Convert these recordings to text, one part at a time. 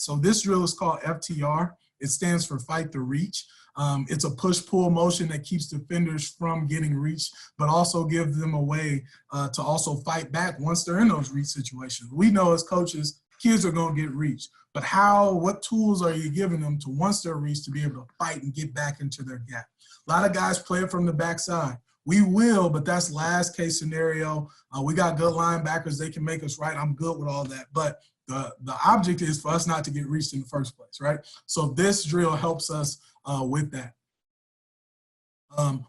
So this drill is called FTR. It stands for fight to reach. It's a push-pull motion that keeps defenders from getting reached, but also gives them a way to also fight back once they're in those reach situations. We know as coaches, kids are going to get reached, but what tools are you giving them to, once they're reached, to be able to fight and get back into their gap? A lot of guys play it from the backside. We will, but that's last case scenario. We got good linebackers. They can make us right. I'm good with all that. But the object is for us not to get reached in the first place, right? So this drill helps us with that.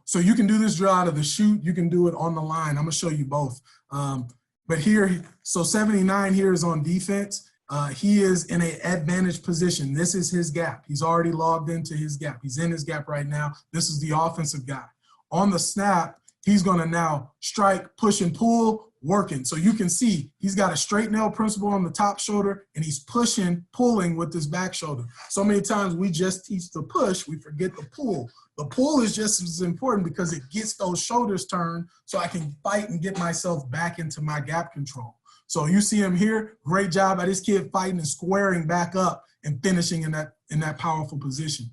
So you can do this drill out of the chute. You can do it on the line. I'm going to show you both. But here, so 79 here is on defense. He is in an advantage position. This is his gap. He's already logged into his gap. He's in his gap right now. This is the offensive guy. On the snap, he's going to now strike, push, and pull, working. So you can see he's got a straight nail principle on the top shoulder, and he's pushing, pulling with his back shoulder. So many times we just teach the push, we forget the pull. The pull is just as important because it gets those shoulders turned so I can fight and get myself back into my gap control. So you see him here, great job by this kid fighting and squaring back up and finishing in that powerful position.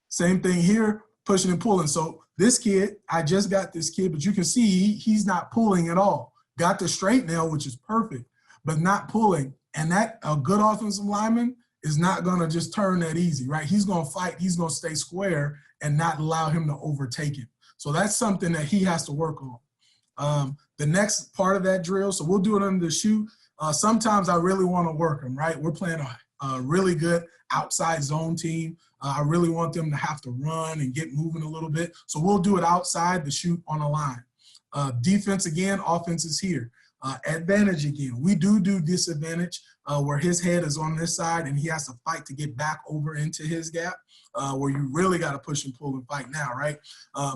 Same thing here, pushing and pulling. So this kid, I just got this kid, but you can see he's not pulling at all. Got the straight nail, which is perfect, but not pulling. And that a good offensive lineman is not going to just turn that easy, right? He's going to fight. He's going to stay square and not allow him to overtake him. So that's something that he has to work on. The next part of that drill, so we'll do it under the chute. Sometimes I really want to work him, right? We're playing a really good outside zone team. I really want them to have to run and get moving a little bit. So we'll do it outside the chute on a line. Defense again, offense is here. Advantage again. We do disadvantage where his head is on this side and he has to fight to get back over into his gap, where you really got to push and pull and fight now, right?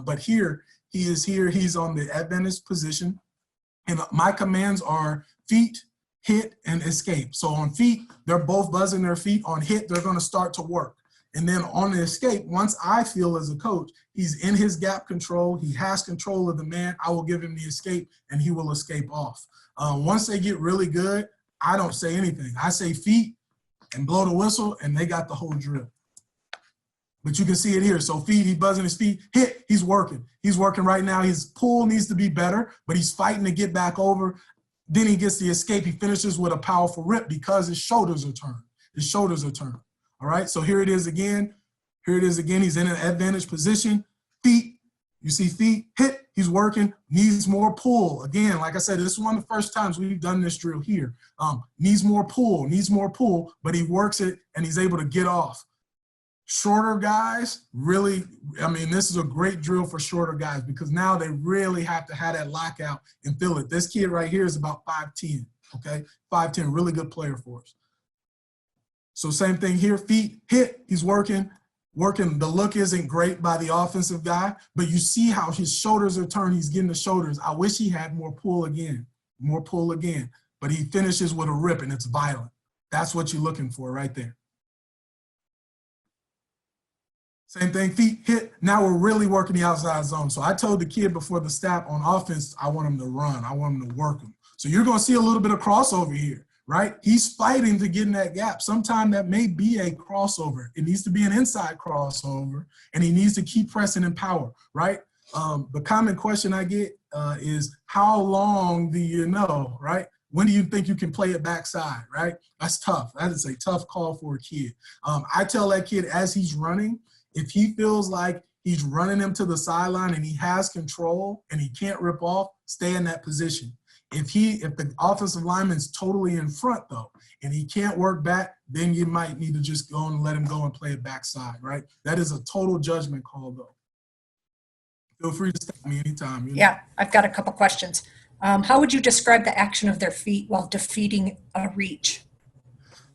But here, he is here. He's on the advantage position. And my commands are feet, hit, and escape. So on feet, they're both buzzing their feet. On hit, they're going to start to work. And then on the escape, once I feel as a coach, he's in his gap control, he has control of the man, I will give him the escape and he will escape off. Once they get really good, I don't say anything. I say feet and blow the whistle and they got the whole drill. But you can see it here. So feet, he's buzzing his feet, hit, he's working. He's working right now. His pull needs to be better, but he's fighting to get back over. Then he gets the escape. He finishes with a powerful rip because his shoulders are turned. His shoulders are turned. All right, so here it is again. Here it is again. He's in an advantage position. Feet, you see feet, hit, he's working, needs more pull. Again, like I said, this is one of the first times we've done this drill here. Needs more pull, but he works it and he's able to get off. Shorter guys, really, I mean, this is a great drill for shorter guys because now they really have to have that lockout and feel it. This kid right here is about 5'10", okay? 5'10", really good player for us. So same thing here, feet, hit, he's working. The look isn't great by the offensive guy, but you see how his shoulders are turned. He's getting the shoulders. I wish he had more pull again, but he finishes with a rip and it's violent. That's what you're looking for right there. Same thing, feet, hit. Now we're really working the outside zone. So I told the kid before the snap on offense, I want him to run. I want him to work him. So you're going to see a little bit of crossover here. Right? He's fighting to get in that gap. Sometimes that may be a crossover. It needs to be an inside crossover, and he needs to keep pressing in power, right? The common question I get is, how long do you know, right? When do you think you can play it backside, right? That's tough. That is a tough call for a kid. I tell that kid as he's running, if he feels like he's running him to the sideline and he has control and he can't rip off, stay in that position. If the offensive lineman's totally in front though, and he can't work back, then you might need to just go and let him go and play it backside, right? That is a total judgment call though. Feel free to stop me anytime. Yeah, I've got a couple questions. How would you describe the action of their feet while defeating a reach?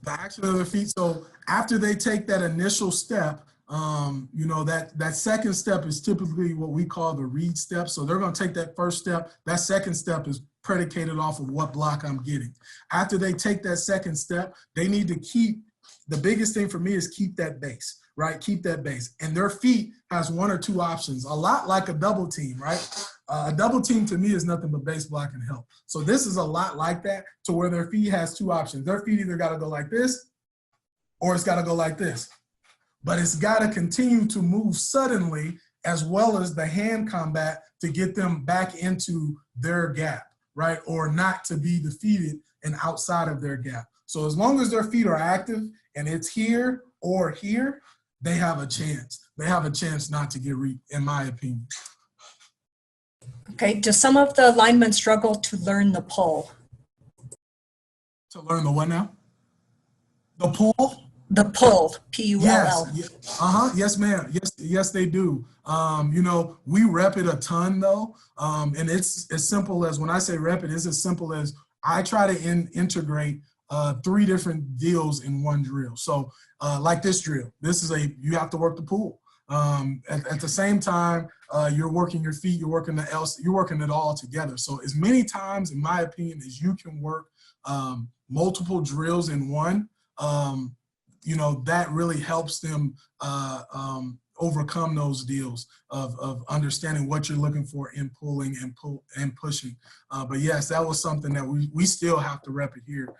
The action of their feet, so after they take that initial step, you know, that second step is typically what we call the read step. So they're going to take that first step. That second step is predicated off of what block I'm getting. After they take that second step, they need to keep, the biggest thing for me is keep that base, right? Keep that base. And their feet has one or two options, a lot like a double team, right? A double team to me is nothing but base block and help. So this is a lot like that, to where their feet has two options. Their feet either got to go like this or it's got to go like this. But it's got to continue to move suddenly, as well as the hand combat to get them back into their gap, right? Or not to be defeated and outside of their gap. So as long as their feet are active and it's here or here, they have a chance. They have a chance not to get reaped, in my opinion. Okay, do some of the linemen struggle to learn the pull? To learn the what now? The pull? The pull, P-U-L-L. Yes, yes, ma'am. Yes, they do. You know, we rep it a ton though. And it's as simple as, when I say rep it, it's as simple as I try to integrate 3 different deals in one drill. So like this drill, you have to work the pull. At the same time, you're working your feet, you're working you're working it all together. So as many times, in my opinion, as you can work multiple drills in one, you know, that really helps them overcome those deals of understanding what you're looking for in pulling and pushing. But yes, that was something that we still have to rep it here.